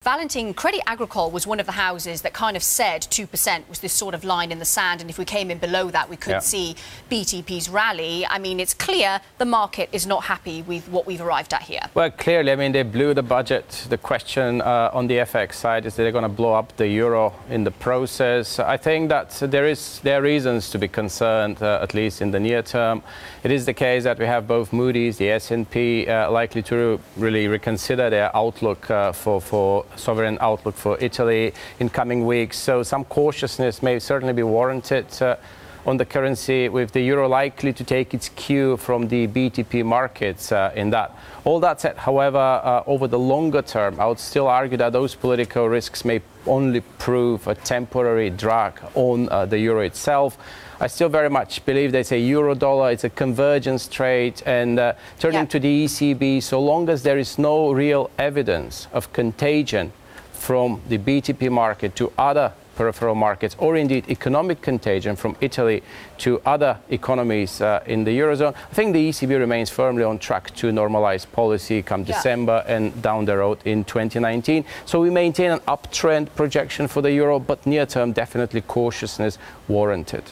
Valentin, Credit Agricole was one of the houses that kind of said 2% was this sort of line in the sand, and if we came in below that, we could see BTP's rally. I mean, it's clear the market is not happy with what we've arrived at here. Well, clearly, I mean, they blew the budget. The question on the FX side is that they're going to blow up the euro in the process. I think that there are reasons to be concerned, at least in the near term. It is the case that we have both Moody's, the S&P, likely to really reconsider their outlook for sovereign outlook for Italy in coming weeks. So some cautiousness may certainly be warranted on the currency, with the euro likely to take its cue from the BTP markets in that. All that said, however, over the longer term, I would still argue that those political risks may only prove a temporary drag on the euro itself. I still very much believe there's a euro-dollar, it's a convergence trade, and turning to the ECB, so long as there is no real evidence of contagion from the BTP market to other peripheral markets, or indeed economic contagion from Italy to other economies in the Eurozone, I think the ECB remains firmly on track to normalize policy come December and down the road in 2019. So we maintain an uptrend projection for the euro, but near term, definitely cautiousness warranted.